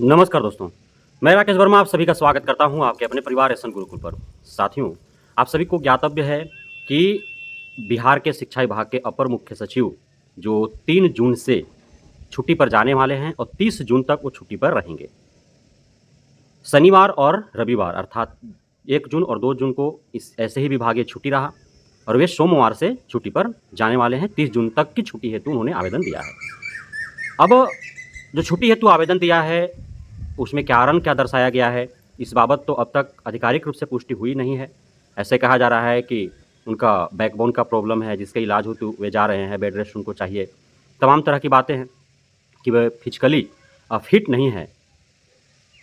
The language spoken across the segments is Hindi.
नमस्कार दोस्तों, मैं राकेश वर्मा आप सभी का स्वागत करता हूं आपके अपने परिवार एसएन गुरुकुल पर। साथियों, आप सभी को ज्ञातव्य है कि बिहार के शिक्षा विभाग के अपर मुख्य सचिव जो 3 जून से छुट्टी पर जाने वाले हैं और 30 जून तक वो छुट्टी पर रहेंगे। शनिवार और रविवार अर्थात 1 जून और 2 जून को इस ऐसे ही विभागीय छुट्टी रहा और वे सोमवार से छुट्टी पर जाने वाले हैं। 30 जून तक की छुट्टी हेतु उन्होंने आवेदन दिया है। अब जो छुट्टी हेतु आवेदन दिया है, उसमें कारण क्या दर्शाया गया है, इस बाबत तो अब तक आधिकारिक रूप से पुष्टि हुई नहीं है। ऐसे कहा जा रहा है कि उनका बैकबोन का प्रॉब्लम है, जिसके इलाज हेतु वे जा रहे हैं, बेड रेस्ट उनको चाहिए। तमाम तरह की बातें हैं कि वे फिजिकली फिट नहीं है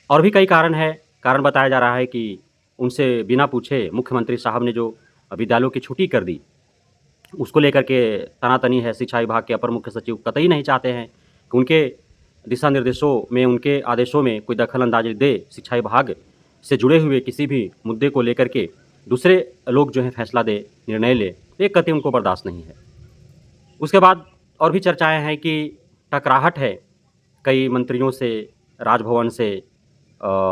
और भी कई कारण हैं। कारण बताया जा रहा है कि उनसे बिना पूछे मुख्यमंत्री साहब ने जो विद्यालयों की छुट्टी कर दी, उसको लेकर के तनातनी है। शिक्षा विभाग के अपर मुख्य सचिव कतई नहीं चाहते हैं कि उनके दिशा निर्देशों में, उनके आदेशों में कोई दखल अंदाजी दे। शिक्षा विभाग से जुड़े हुए किसी भी मुद्दे को लेकर के दूसरे लोग जो हैं फैसला दे, निर्णय ले, ये कतई उनको बर्दाश्त नहीं है। उसके बाद और भी चर्चाएं हैं कि टकराहट है कई मंत्रियों से, राजभवन से,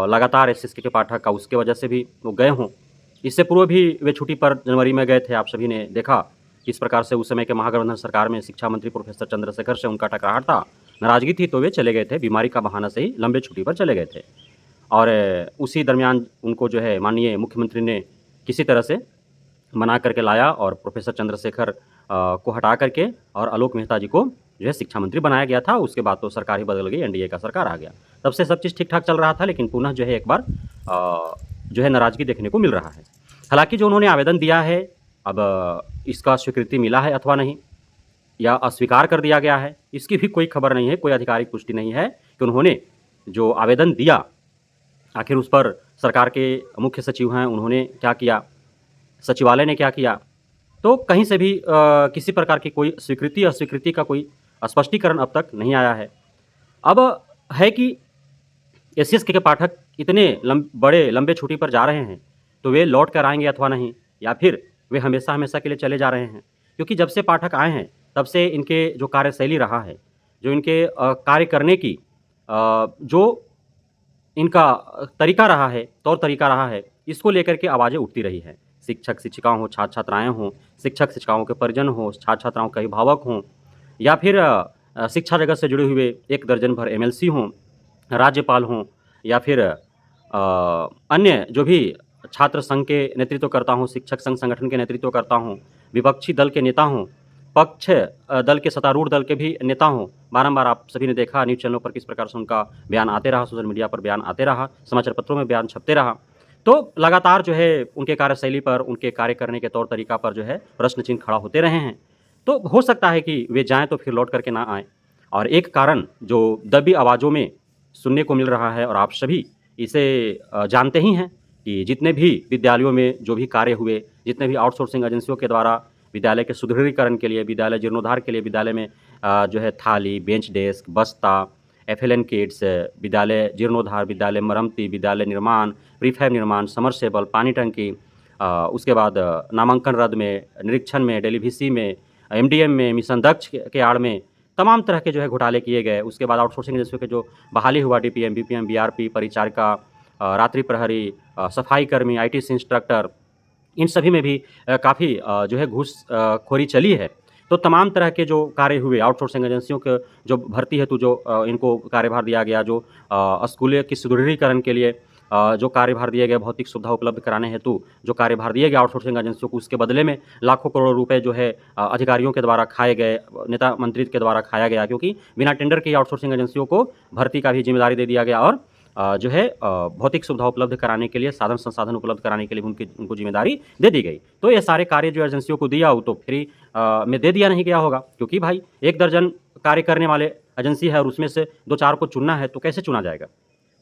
लगातार एसएसके के पाठक का, उसके वजह से भी वो गए हों। इससे पूर्व भी वे छुट्टी पर जनवरी में गए थे। आप सभी ने देखा किस प्रकार से उस समय के महागठबंधन सरकार में शिक्षा मंत्री प्रोफेसर चंद्रशेखर से उनका टकराहट था, नाराजगी थी, तो वे चले गए थे। बीमारी का बहाना से ही लंबे छुट्टी पर चले गए थे और उसी दरमियान उनको जो है माननीय मुख्यमंत्री ने किसी तरह से मना करके लाया और प्रोफेसर चंद्रशेखर को हटा करके और आलोक मेहता जी को जो है शिक्षा मंत्री बनाया गया था। उसके बाद तो सरकार ही बदल गई, एनडीए का सरकार आ गया। तब से सब चीज़ ठीक-ठाक चल रहा था, लेकिन पुनः जो है एक बार जो है नाराज़गी देखने को मिल रहा है। हालाँकि जो उन्होंने आवेदन दिया है, अब इसका स्वीकृति मिला है अथवा नहीं, या अस्वीकार कर दिया गया है, इसकी भी कोई खबर नहीं है, कोई आधिकारिक पुष्टि नहीं है कि उन्होंने जो आवेदन दिया, आखिर उस पर सरकार के मुख्य सचिव हैं, उन्होंने क्या किया, सचिवालय ने क्या किया। तो कहीं से भी किसी प्रकार की कोई स्वीकृति अस्वीकृति का कोई स्पष्टीकरण अब तक नहीं आया है। अब है कि एससीएसके के पाठक इतने बड़े लंबे छुट्टी पर जा रहे हैं, तो वे लौट कर आएंगे अथवा नहीं, या फिर वे हमेशा हमेशा के लिए चले जा रहे हैं। क्योंकि जब से पाठक आए हैं, तब से इनके जो कार्यशैली रहा है, जो इनके कार्य करने की जो इनका तरीका रहा है, तौर तरीका रहा है, इसको लेकर के आवाज़ें उठती रही हैं। शिक्षक-शिक्षिकाएँ हों, छात्र-छात्राएँ हों, शिक्षक-शिक्षिकाओं के परिजन हों, छात्र-छात्राओं के अभिभावक हों, या फिर शिक्षा जगत से जुड़े हुए 1 दर्जन भर एमएलसी हों, राज्यपाल हों, या फिर अन्य जो भी छात्र संघ के नेतृत्वकर्ता हों, शिक्षक संघ संगठन के नेतृत्वकर्ता हों, विपक्षी दल के नेता हों, पक्ष दल के सत्तारूढ़ दल के भी नेता हों। बारंबार आप सभी ने देखा न्यूज़ चैनलों पर किस प्रकार से उनका बयान आते रहा, सोशल मीडिया पर बयान आते रहा, समाचार पत्रों में बयान छपते रहा। तो लगातार जो है उनके कार्यशैली पर, उनके कार्य करने के तौर तरीका पर जो है प्रश्न चिन्ह खड़ा होते रहे हैं। तो हो सकता है कि वे जाएँ तो फिर लौट कर के ना आएँ। और एक कारण जो दबी आवाज़ों में सुनने को मिल रहा है और आप सभी इसे जानते ही हैं कि जितने भी विद्यालयों में जो भी कार्य हुए, जितने भी आउटसोर्सिंग एजेंसियों के द्वारा विद्यालय के सुदृढ़ीकरण के लिए, विद्यालय जीर्णोद्धार के लिए, विद्यालय में जो है थाली, बेंच डेस्क, बस्ता, एफएलएन किट्स, विद्यालय जीर्णोद्धार, विद्यालय मरम्मती, विद्यालय निर्माण, प्रीफैब निर्माण, समरसेबल, पानी टंकी, उसके बाद नामांकन रद्द में, निरीक्षण में, डेलीवीसी में, एमडीएम में, मिशन दक्ष के आड़ में तमाम तरह के जो है घोटाले किए गए। उसके बाद आउटसोर्सिंग एजेंसियों के जो बहाली हुआ, डीपीएम, बीपीएम, बीआरपी, परिचारिका, रात्रि प्रहरी, सफाई कर्मी, आईटीसी इंस्ट्रक्टर, इन सभी में भी काफ़ी जो है घूस खोरी चली है। तो तमाम तरह के जो कार्य हुए, आउटसोर्सिंग एजेंसियों के जो भर्ती हेतु जो इनको कार्यभार दिया गया, जो स्कूलों की सुदृढ़ीकरण के लिए जो कार्यभार दिए गए, भौतिक सुविधा उपलब्ध कराने हेतु जो कार्यभार दिए गए आउटसोर्सिंग एजेंसियों को, उसके बदले में लाखों करोड़ों रुपए जो है अधिकारियों के द्वारा खाए गए, नेता मंत्री के द्वारा खाया गया। क्योंकि बिना टेंडर के आउटसोर्सिंग एजेंसियों को भर्ती का भी जिम्मेदारी दे दिया गया और जो है भौतिक सुविधा उपलब्ध कराने के लिए, साधन संसाधन उपलब्ध कराने के लिए उनको जिम्मेदारी दे दी गई। तो ये सारे कार्य जो एजेंसियों को दिया, वो तो फ्री में दे दिया नहीं गया होगा। क्योंकि भाई 1 दर्जन कार्य करने वाले एजेंसी है और उसमें से 2-4 को चुनना है, तो कैसे चुना जाएगा?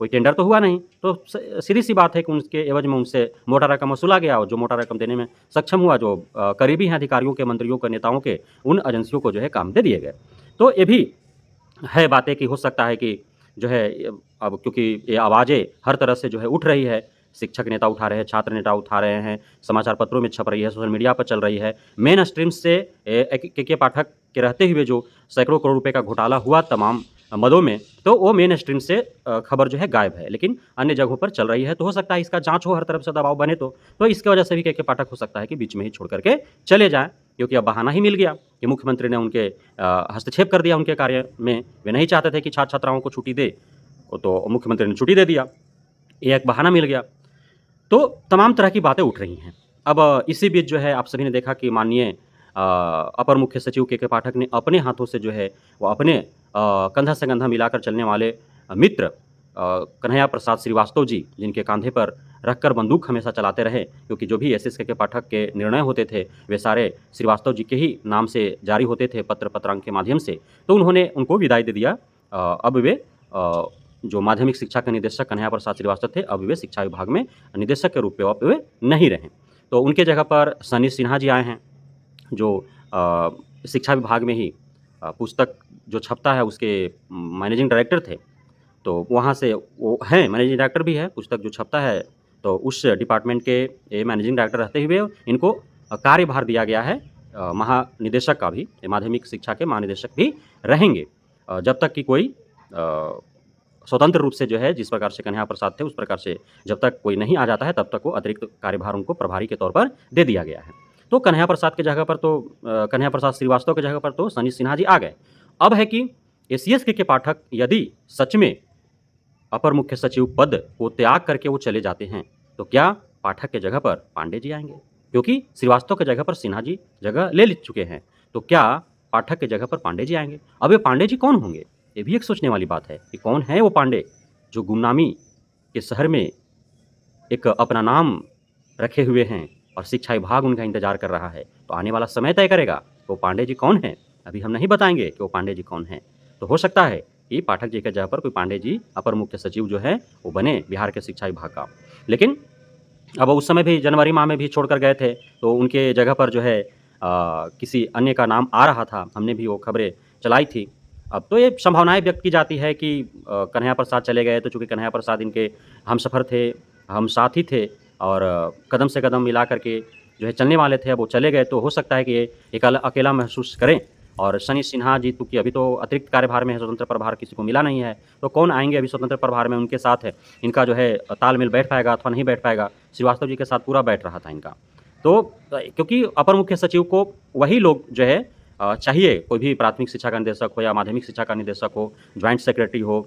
कोई टेंडर तो हुआ नहीं। तो सीधी-सी बात है कि उसके एवज में उनसे मोटा रकम वसूला गया और जो मोटा रकम देने में सक्षम हुआ, जो करीबी हैं अधिकारियों के, मंत्रियों के, नेताओं के, उन एजेंसियों को जो है काम दे दिए गए। तो ये भी है बातें कि हो सकता है कि जो है अब क्योंकि ये आवाज़ें हर तरह से जो है उठ रही है, शिक्षक नेता उठा रहे हैं, छात्र नेता उठा रहे हैं, समाचार पत्रों में छप रही है, सोशल मीडिया पर चल रही है। मेन स्ट्रीम से के पाठक के रहते हुए जो सैकड़ों करोड़ रुपए का घोटाला हुआ तमाम मदों में, तो वो मेन स्ट्रीम से खबर जो है गायब है, लेकिन अन्य जगहों पर चल रही है। तो हो सकता है इसका जाँच हो, हर तरफ से दबाव बने तो इसकी वजह से भी के पाठक हो सकता है कि बीच में ही छोड़ कर के चले जाएँ, क्योंकि अब बहाना ही मिल गया कि मुख्यमंत्री ने उनके हस्तक्षेप कर दिया उनके कार्य में। वे नहीं चाहते थे कि छात्र-छात्राओं को छुट्टी दे, तो मुख्यमंत्री ने छुट्टी दे दिया। ये एक बहाना मिल गया। तो तमाम तरह की बातें उठ रही हैं। अब इसी बीच जो है आप सभी ने देखा कि माननीय अपर मुख्य सचिव के पाठक ने अपने हाथों से जो है वो अपने कंधा से कंधा मिलाकर चलने वाले मित्र कन्हैया प्रसाद श्रीवास्तव जी, जिनके कंधे पर रखकर बंदूक हमेशा चलाते रहे, क्योंकि जो भी एसएस के पाठक के निर्णय होते थे वे सारे श्रीवास्तव जी के ही नाम से जारी होते थे पत्रांक के माध्यम से। तो उन्होंने उनको विदाई दे दिया। अब वे जो माध्यमिक शिक्षा के निदेशक कन्हैया प्रसाद श्रीवास्तव थे, अब वे शिक्षा विभाग में निदेशक के रूप में अब वे नहीं रहे। तो उनके जगह पर सनी सिन्हा जी आए हैं, जो शिक्षा विभाग में ही पुस्तक जो छपता है उसके मैनेजिंग डायरेक्टर थे। तो वहाँ से वो हैं, मैनेजिंग डायरेक्टर भी है, पुस्तक जो छपता है तो उस डिपार्टमेंट के ये मैनेजिंग डायरेक्टर रहते हुए इनको कार्यभार दिया गया है महानिदेशक का भी, माध्यमिक शिक्षा के महानिदेशक भी रहेंगे जब तक कि कोई स्वतंत्र रूप से जो है जिस प्रकार से कन्हैया प्रसाद थे उस प्रकार से जब तक कोई नहीं आ जाता है तब तक वो अतिरिक्त कार्यभार उनको प्रभारी के तौर पर दे दिया गया है। तो कन्हैया प्रसाद की जगह पर तो कन्हैया प्रसाद श्रीवास्तव की जगह पर तो सनी सिन्हा जी आ गए। अब है कि एसीएस के पाठक यदि सच में अपर मुख्य सचिव पद को त्याग करके वो चले जाते हैं तो क्या पाठक के जगह पर पांडे जी आएंगे? क्योंकि श्रीवास्तव के जगह पर सिन्हा जी जगह ले चुके हैं, तो क्या पाठक के जगह पर पांडे जी आएंगे? अब ये पांडे जी कौन होंगे? ये भी एक सोचने वाली बात है कि कौन है वो पांडे जो गुमनामी के शहर में एक अपना नाम रखे हुए हैं और शिक्षा विभाग उनका इंतजार कर रहा है। तो आने वाला समय तय करेगा वो पांडे जी कौन है। अभी हम नहीं बताएंगे कि वो पांडे जी कौन है। तो हो सकता है कि पाठक जी के जगह पर कोई पांडे जी अपर मुख्य सचिव जो है वो बने बिहार के शिक्षा विभाग का। लेकिन अब उस समय भी जनवरी माह में भी छोड़कर गए थे, तो उनके जगह पर जो है किसी अन्य का नाम आ रहा था, हमने भी वो खबरें चलाई थी। अब तो ये संभावनाएं व्यक्त की जाती है कि कन्हैया प्रसाद चले गए, तो चूँकि कन्हैया प्रसाद इनके हमसफ़र थे, हम साथी थे और कदम से कदम मिला करके जो है चलने वाले थे, अब वो चले गए तो हो सकता है कि ये एक अकेला महसूस करें। और सनी सिन्हा जी क्योंकि अभी तो अतिरिक्त कार्यभार में है, स्वतंत्र प्रभार किसी को मिला नहीं है, तो कौन आएंगे अभी स्वतंत्र प्रभार में उनके साथ है, इनका जो है तालमेल बैठ पाएगा अथवा नहीं बैठ पाएगा। श्रीवास्तव जी के साथ पूरा बैठ रहा था इनका। तो क्योंकि अपर मुख्य सचिव को वही लोग जो है चाहिए, कोई भी प्राथमिक शिक्षा का निदेशक हो या माध्यमिक शिक्षा का निदेशक हो, ज्वाइंट सेक्रेटरी हो,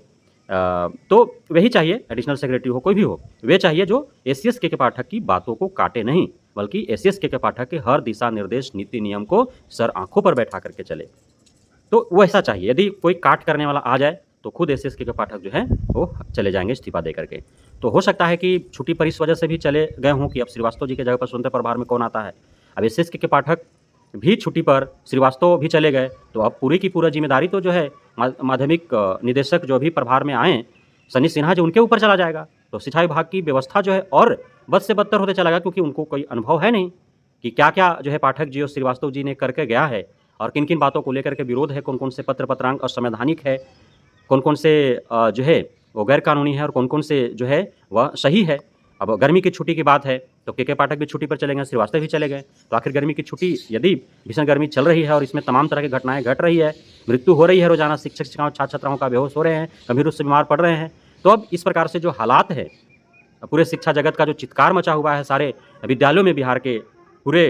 तो वही चाहिए, एडिशनल सेक्रेटरी हो, कोई भी हो, वे चाहिए जो एसीएस के पाठक की बातों को काटे नहीं, बल्कि एसीएस के पाठक के हर दिशा निर्देश नीति नियम को सर आंखों पर बैठा करके चले। तो वो ऐसा चाहिए। यदि कोई काट करने वाला आ जाए तो खुद एसीएस के पाठक जो है वो चले जाएंगे इस्तीफा दे करके। तो हो सकता है कि छुट्टी पर इस वजह से भी चले गए हों कि अब श्रीवास्तव जी की जगह पर स्वतंत्र प्रभार में कौन आता है। अब एसीएस के पाठक भी छुट्टी पर, श्रीवास्तव भी चले गए, तो अब पूरी की पूरा जिम्मेदारी तो जो है माध्यमिक निदेशक जो भी प्रभार में आए सनी सिन्हा जी उनके ऊपर चला जाएगा। तो शिक्षा विभाग की व्यवस्था जो है और बद से बदतर होते चला गया, क्योंकि उनको कोई अनुभव है नहीं कि क्या क्या जो है पाठक जी और श्रीवास्तव जी ने करके गया है और किन किन बातों को लेकर के विरोध है, कौन कौन से पत्रांक असंवैधानिक है, कौन कौन से जो है वो गैर कानूनी है और कौन कौन से जो है वह सही है। अब गर्मी की छुट्टी की बात है तो के पाठक भी छुट्टी पर चले गए, श्रीवास्तव भी चले गए। तो आखिर गर्मी की छुट्टी यदि भीषण गर्मी चल रही है और इसमें तमाम तरह की घटनाएं घट रही है, मृत्यु हो रही है, रोजाना शिक्षक शिक्षाओं छात्र छात्राओं का बेहोश हो रहे हैं, गंभीर रूप से बीमार पड़ रहे हैं, तो अब इस प्रकार से जो हालात है, पूरे शिक्षा जगत का जो चित्कार मचा हुआ है सारे विद्यालयों में, बिहार के पूरे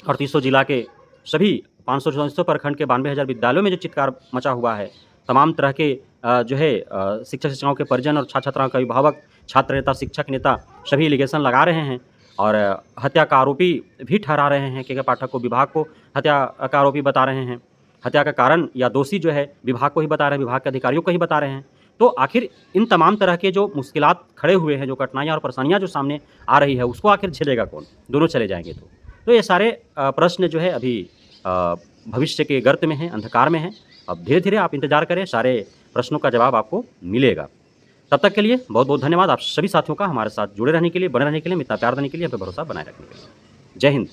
3800 जिला के सभी 500 प्रखंड के 92,000 विद्यालयों में जो चित्कार मचा हुआ है, तमाम तरह के जो है शिक्षक शिक्षाओं के परिजन और छात्र छात्राओं का अभिभावक, छात्र नेता, शिक्षक नेता सभी एलिगेशन लगा रहे हैं और हत्या का आरोपी भी ठहरा रहे हैं के पाठक को, विभाग को हत्या का आरोपी बता रहे हैं। हत्या का कारण या दोषी जो है विभाग को ही बता रहे हैं, विभाग के अधिकारियों को ही बता रहे हैं। तो आखिर इन तमाम तरह के जो मुश्किलात खड़े हुए हैं, जो कठिनाइयाँ और परेशानियाँ जो सामने आ रही है, उसको आखिर झेलेगा कौन? दोनों चले जाएंगे तो ये सारे प्रश्न जो है अभी भविष्य के गर्त में हैं, अंधकार में हैं। अब धीरे धीरे आप इंतजार करें, सारे प्रश्नों का जवाब आपको मिलेगा। तब तक के लिए बहुत बहुत धन्यवाद आप सभी साथियों का हमारे साथ जुड़े रहने के लिए, बने रहने के लिए, इतना प्यार देने के लिए, हमें भरोसा बनाए रखने के लिए। जय हिंद।